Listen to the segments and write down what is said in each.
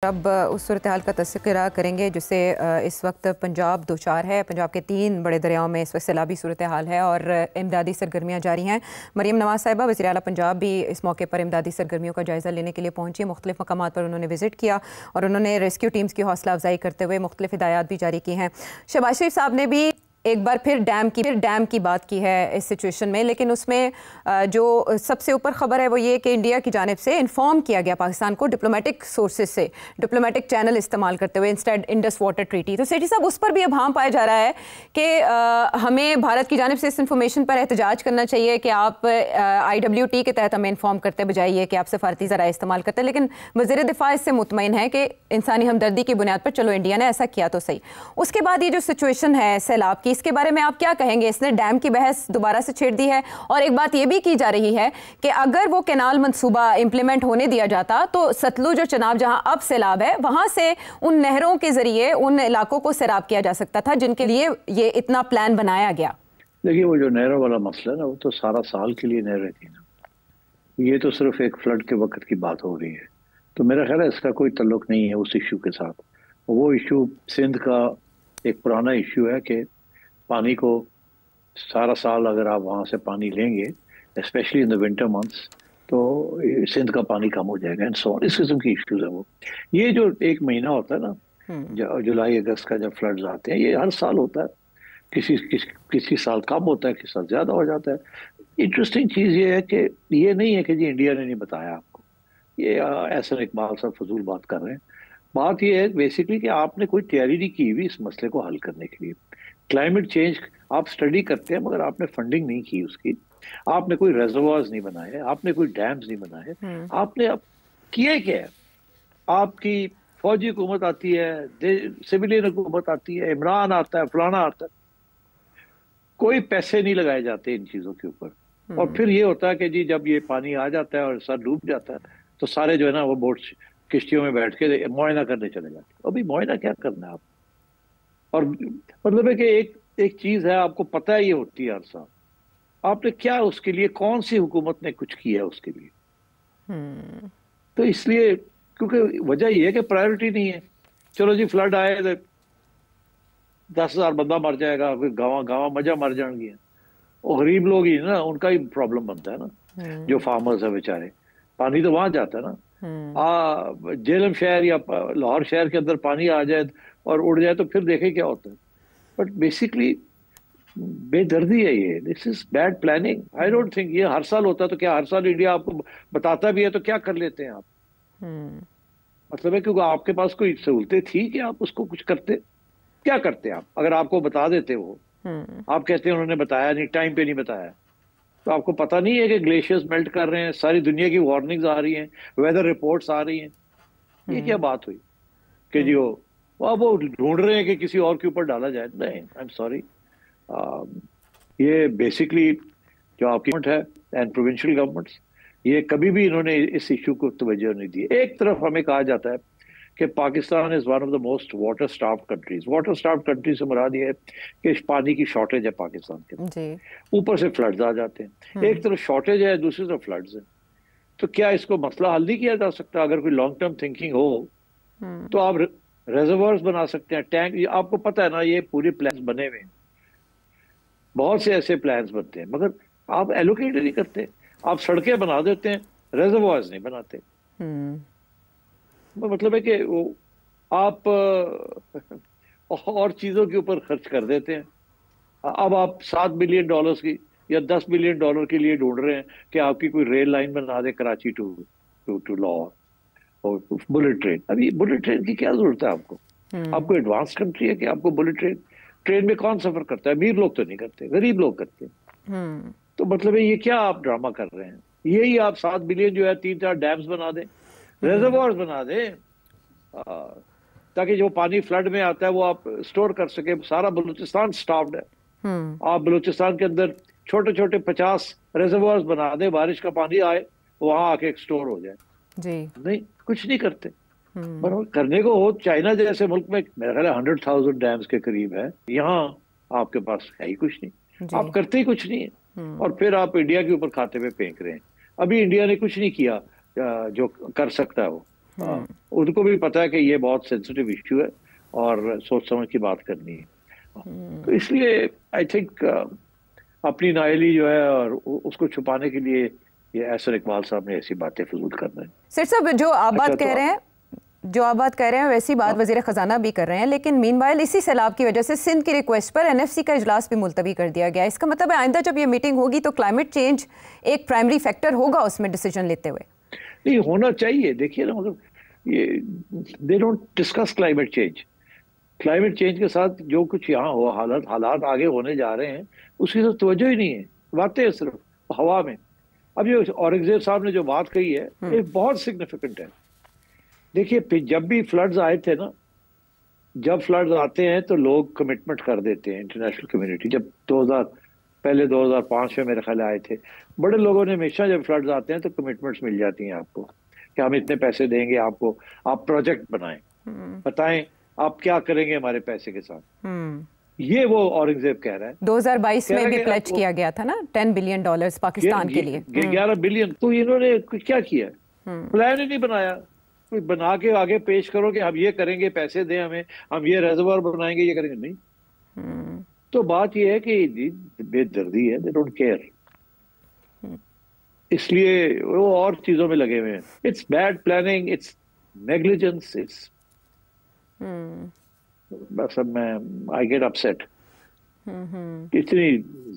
अब उस सूरत हाल का तस्करा करेंगे जिससे इस वक्त पंजाब दो चार है। पंजाब के 3 बड़े दरियाओं में इस वक्त सैलाबी सूरत हाल है और इमदादी सरगर्मियाँ जारी हैं। मरीम नवाज साहिबा वज़ीर आला पंजाब भी इस मौके पर इमदादी सरगर्मियों का जायज़ा लेने के लिए पहुंची। मुख्तलिफ मकामात पर उन्होंने विज़िट किया और उन्होंने रेस्क्यू टीम्स की हौसला अफजाई करते हुए मुख्तलिफ हिदायत भी जारी की हैं। शहबाज शरीफ साहब ने भी एक बार फिर डैम की बात की है इस सिचुएशन में, लेकिन उसमें जो सबसे ऊपर खबर है वो ये कि इंडिया की जानिब से इन्फॉर्म किया गया पाकिस्तान को डिप्लोमेटिक सोर्सेज से, डिप्लोमेटिक चैनल इस्तेमाल करते हुए इंस्टेड इंडस वाटर ट्रीटी। तो सेठी साहब, उस पर भी अभाम पाया जा रहा है कि हमें भारत की जानिब से इस इंफॉर्मेशन पर एहतजाज करना चाहिए कि आप IWT के तहत हमें इन्फॉर्म करते बजाय ये कि आप सफारती ज़राए इस्तेमाल करते हैं। लेकिन वज़ीर दिफा इससे मुतमईन है कि इंसानी हमदर्दी की बुनियाद पर चलो इंडिया ने ऐसा किया तो सही। उसके बाद ये जो सिचुएशन है सैलाब की, इसके बारे में आप क्या कहेंगे? इसने डैम की बहस दोबारा से छेड़ दी है और एक बात यह भी की जा रही है कि अगर वो कैनाल मंसूबा इंप्लीमेंट होने दिया जाता तो सतलुज और चनाब जहां अब सैलाब है वहां से उन नहरों के जरिए उन इलाकों को सैराब किया जा सकता था जिनके लिए ये इतना प्लान बनाया गया। देखिए, वो जो नहरों वाला मसला है ना, वो तो सारा साल के लिए नहरें थी ना, ये तो सिर्फ एक फ्लड के वक्त की बात हो रही है। तो मेरा ख्याल है इसका कोई तल्लुक नहीं है उस इशू के साथ। वो इशू सिंध का एक पुराना इशू है कि पानी को सारा साल अगर आप वहाँ से पानी लेंगे, specially in the winter months, तो सिंध का पानी कम हो जाएगा एंड सो ऑन। इस किस्म की इश्यूज है वो। ये जो एक महीना होता है ना, जुलाई अगस्त का, जब फ्लड्स आते हैं, ये हर साल होता है। किसी साल कम होता है, किसी साल ज्यादा हो जाता है। इंटरेस्टिंग चीज ये है कि ये नहीं है कि जी इंडिया ने नहीं बताया आपको, ये एहसन इकबाल साहब फजूल बात कर रहे हैं। बात ये है बेसिकली कि आपने कोई तैयारी नहीं की हुई इस मसले को हल करने के लिए। क्लाइमेट चेंज आप स्टडी करते हैं मगर आपने फंडिंग नहीं की उसकी, आपने कोई रेजर्वायर्स नहीं बनाए, आपने कोई डैम्स नहीं बनाए, आपने अब किया क्या है? आपकी फौजी हुकूमत आती है, सिविलियन हुकूमत आती है, इमरान आता है, फलाना आता है, कोई पैसे नहीं लगाए जाते इन चीजों के ऊपर। और फिर ये होता है कि जी जब ये पानी आ जाता है और सर डूब जाता है तो सारे जो है ना वो बोट किश्तियों में बैठ के मुआयना करने चले जाते हैं। अभी मुआयना क्या करना है आप? और मतलब है कि एक चीज है, आपको पता है ये होती है हर साल, आपने क्या उसके लिए, कौन सी हुकूमत ने कुछ किया उसके लिए? तो इसलिए, क्योंकि वजह ये है कि प्रायोरिटी नहीं है। चलो जी फ्लड आए तो 10,000 बंदा मर जाएगा, फिर गाँव मजा मर जाएंगे। और गरीब लोग ही ना, उनका ही प्रॉब्लम बनता है ना, जो फार्मर्स है बेचारे। पानी तो वहां जाता है ना। जेलम शहर या लाहौर शहर के अंदर पानी आ जाए और उड़ जाए तो फिर देखे क्या होता है। बट बेसिकली बेदर्दी है ये, this is bad planning. I don't think ये हर साल होता है। तो क्या हर साल इंडिया आपको बताता भी है तो क्या कर लेते हैं आप? मतलब है क्योंकि आपके पास कोई सहूलतें थी कि आप उसको कुछ करते? क्या करते आप अगर आपको बता देते? वो आप कहते हैं उन्होंने बताया नहीं, टाइम पे नहीं बताया। तो आपको पता नहीं है कि ग्लेशियर्स मेल्ट कर रहे हैं, सारी दुनिया की वार्निंग्स आ रही हैं, वेदर रिपोर्ट्स आ रही हैं। ये क्या बात हुई कि जी वो ढूंढ रहे हैं कि किसी और के ऊपर डाला जाए? नहीं, आई एम सॉरी। ये बेसिकली जो आपकी गवर्नमेंट है एंड प्रोविंशियल गवर्नमेंट्स, ये कभी भी इन्होंने इस इशू को तवज्जो नहीं दी। एक तरफ हमें कहा जाता है कि Pakistan is one of the most water starved countries. Water starved country से मुराद ये है कि पानी की शॉर्टेज है पाकिस्तान के, ऊपर से फ्लड्स आ जाते हैं। एक तरफ शॉर्टेज है, दूसरी तरफ फ्लड्स है। तो क्या इसको मसला हल नहीं किया जा सकता? अगर कोई लॉन्ग टर्म थिंकिंग हो तो आप रिजर्वर्स बना सकते हैं, टैंक। आपको पता है ना, ये पूरे प्लान बने हुए हैं, बहुत से ऐसे प्लान्स बनते हैं, मगर आप एलोकेट नहीं करते। आप सड़कें बना देते हैं, रिजर्वायर्स नहीं बनाते। मतलब है कि वो आप और चीजों के ऊपर खर्च कर देते हैं। अब आप $7 बिलियन की या $10 बिलियन के लिए ढूंढ रहे हैं कि आपकी कोई रेल लाइन बना दे कराची टू लाहौर, और बुलेट ट्रेन। अभी बुलेट ट्रेन की क्या जरूरत है आपको? आपको एडवांस कंट्री है कि आपको बुलेट ट्रेन में कौन सफर करता है? अमीर लोग तो नहीं करते, गरीब लोग करते हैं। तो मतलब है ये क्या आप ड्रामा कर रहे हैं? यही आप 7 बिलियन जो है 3-4 डैम्स बना दें, रिजर्वायर्स बना दें, ताकि जो पानी फ्लड में आता है वो आप स्टोर कर सके। सारा बलूचिस्तान स्टाफ्ड है। आप बलूचिस्तान के अंदर छोटे छोटे 50 रिजर्वायर्स बना दें, बारिश का पानी आए वहां आके स्टोर हो जाए। नहीं, कुछ नहीं करते। पर करने को हो, चाइना जैसे मुल्क में मेरा ख्याल है 100,000 डैम्स के करीब है, यहाँ आपके पास है ही कुछ नहीं। आप करते ही कुछ नहीं है और फिर आप इंडिया के ऊपर खाते में फेंक रहे हैं। अभी इंडिया ने कुछ नहीं किया जो कर सकता है वो। उनको भी पता है कि ये बहुत सेंसिटिव इश्यू है और सोच समझ की बात करनी है। तो इसलिए आई थिंक अपनी नाअहली जो है और उसको छुपाने के लिए ये एहसन इकबाल साहब ने ऐसी बातें फजूल कर रहे हैं। सर साहब, जो आप बात कह रहे हैं, वैसी बात वज़ीर ख़जाना भी कर रहे हैं, लेकिन मीनवाइल इसी सैलाब की वजह से सिंध की रिक्वेस्ट पर एनएफसी का इजलास भी मुलतवी कर दिया गया। इसका मतलब है आइंदा जब ये मीटिंग होगी तो क्लाइमेट चेंज एक प्राइमरी फैक्टर होगा उसमें डिसीजन लेते हुए। नहीं होना चाहिए, देखिए ना, मतलब ये they don't discuss climate change. Climate change के साथ जो कुछ यहाँ हो हालात आगे होने जा रहे हैं उसकी तो तवज्जो ही नहीं है, बातें है सिर्फ हवा में। अब ये औरंगजेब साहब ने जो बात कही है ये बहुत सिग्निफिकेंट है। देखिए जब भी फ्लड्स आए थे ना, जब फ्लड्स आते हैं तो लोग कमिटमेंट कर देते हैं, इंटरनेशनल कम्युनिटी। जब 2005 में मेरे ख्याल आए थे, बड़े लोगों ने हमेशा जब फ्लड्स आते हैं तो कमिटमेंट्स मिल जाती हैं आपको कि हम इतने पैसे देंगे आपको, आप प्रोजेक्ट बनाएं, बताएं आप क्या करेंगे हमारे पैसे के साथ। ये वो औरंगजेब कह रहा है। 2022 में भी प्लेज किया गया था ना $10 बिलियन पाकिस्तान के लिए, 11 बिलियन। तो इन्होंने क्या किया, प्लान ही नहीं बनाया। कोई बना के आगे पेश करो कि हम ये करेंगे, पैसे दें हमें, हम ये रेजर्वायर बनाएंगे, ये करेंगे, नहीं। तो बात ये है कि बेदर्दी है, दे डोंट केयर, इसलिए वो और चीजों में लगे हुए हैं। It's bad planning, it's negligence, it's बस अब मैं आई गेट अपसेट। इतनी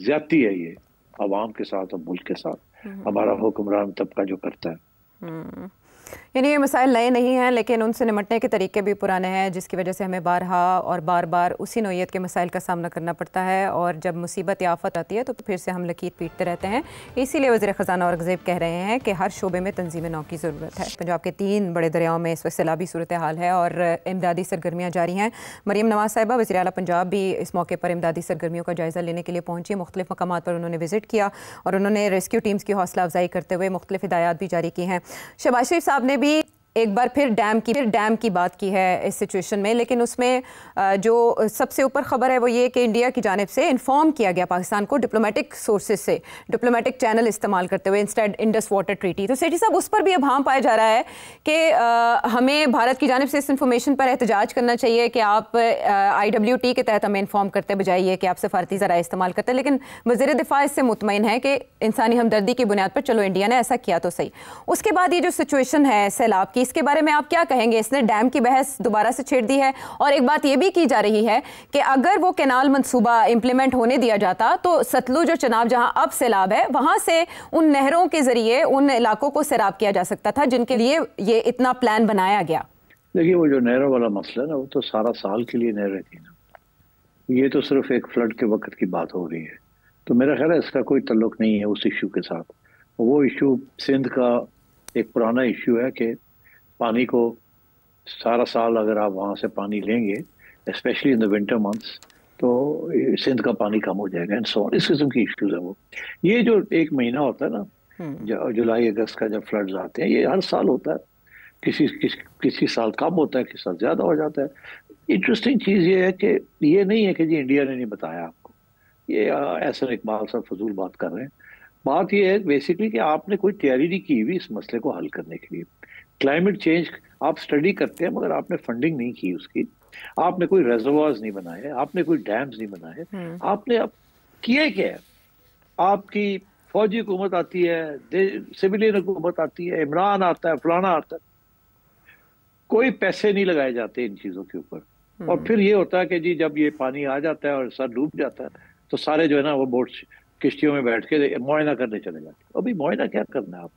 ज्यादती है ये अवाम के साथ और मुल्क के साथ, हमारा हुक्मरान तबका जो करता है। यानी ये मसाइल नए नहीं हैं, लेकिन उनसे निपटने के तरीके भी पुराने हैं, जिसकी वजह से हमें बारहा और बार बार उसी नौइयत के मसाइल का सामना करना पड़ता है। और जब मुसीबत या आफत आती है तो फिर से हम लकीर पीटते रहते हैं। इसीलिए वज़ीर ख़जाना औरंगज़ेब कह रहे हैं कि हर शोबे में तंजीम नौ की ज़रूरत है। पंजाब के 3 बड़े दरियाओं में इस वक्त सैलाबी सूरत हाल है और इमदादी सरगर्मियाँ जारी हैं। मरीम नवाज साहिबा वज़ीर आला पंजाब भी इस मौके पर इमदादी सरगर्मियों का जायज़ा लेने के लिए पहुँची। मुख्तलिफ़ मकामात पर उन्होंने विज़िट किया और उन्होंने रेस्क्यू टीम्स की हौसला अफजाई करते हुए मुख्तलिफ़ हिदायत भी जारी की हैं। शहबाज शरीफ साहब ने भी एक बार फिर डैम की बात की है इस सिचुएशन में, लेकिन उसमें जो सबसे ऊपर खबर है वो ये कि इंडिया की जानिब से इन्फॉर्म किया गया पाकिस्तान को डिप्लोमेटिक सोर्सेज से, डिप्लोमेटिक चैनल इस्तेमाल करते हुए, इंस्टेड इंडस वाटर ट्रीटी। तो सेठी साहब, उस पर भी अभाम पाया जा रहा है कि हमें भारत की जानिब से इस इंफॉर्मेशन पर एहतजाज करना चाहिए कि आप IWT के तहत हमें इन्फॉर्म करते बजाय ये कि आप सफारती ज़राए इस्तेमाल करते हैं। लेकिन वज़ीर दिफा इससे मुतमईन है कि इंसानी हमदर्दी की बुनियाद पर चलो इंडिया ने ऐसा किया तो सही। उसके बाद ये जो सिचुएशन है सैलाब की, इसके बारे में आप क्या कहेंगे? इसने डैम की बहस दोबारा से छेड़ दी है और एक बात यह भी की जा रही है कि अगर वो कैनाल मंसूबा इंप्लीमेंट होने दिया जाता तो सतलुज और चनाब, जहां अब सैलाब है, वहां से उन नहरों के जरिए उन इलाकों को सैराब किया जा सकता था जिनके लिए ये इतना प्लान बनाया गया। देखिए वो जो नहरों वाला मसला है ना, वो तो सारा साल के लिए नहरें थी ना, ये तो सिर्फ एक फ्लड के वक्त की बात हो रही है। तो मेरा ख्याल है इसका कोई ताल्लुक नहीं है उस इशू के साथ। वो इशू सिंध का एक पुराना इशू है कि पानी को सारा साल अगर आप वहाँ से पानी लेंगे, specially in the winter months, तो सिंध का पानी कम हो जाएगा एंड सो ऑन। इस किस्म की इश्यूज है वो। ये जो एक महीना होता है ना, जुलाई अगस्त का, जब फ्लड्स आते हैं, ये हर साल होता है। किसी साल कम होता है, किसी साल ज्यादा हो जाता है। इंटरेस्टिंग चीज़ ये है कि ये नहीं है कि जी इंडिया ने नहीं बताया आपको, ये एहसन इकबाल साहब फजूल बात कर रहे हैं। बात ये है बेसिकली कि आपने कोई तैयारी नहीं की हुई इस मसले को हल करने के लिए। क्लाइमेट चेंज आप स्टडी करते हैं मगर आपने फंडिंग नहीं की उसकी, आपने कोई रेजर्वायर्स नहीं बनाए, आपने कोई डैम्स नहीं बनाए, आपने अब किया क्या है? आपकी फौजी हुकूमत आती है, सिविलियन हुकूमत आती है, इमरान आता है, फलाना आता है, कोई पैसे नहीं लगाए जाते इन चीजों के ऊपर। और फिर ये होता है कि जी जब ये पानी आ जाता है और सर डूब जाता है तो सारे जो है ना वो बोट्स किश्तियों में बैठ के मुआयना करने चले जाते हैं। अभी मुआयना क्या करना है आप?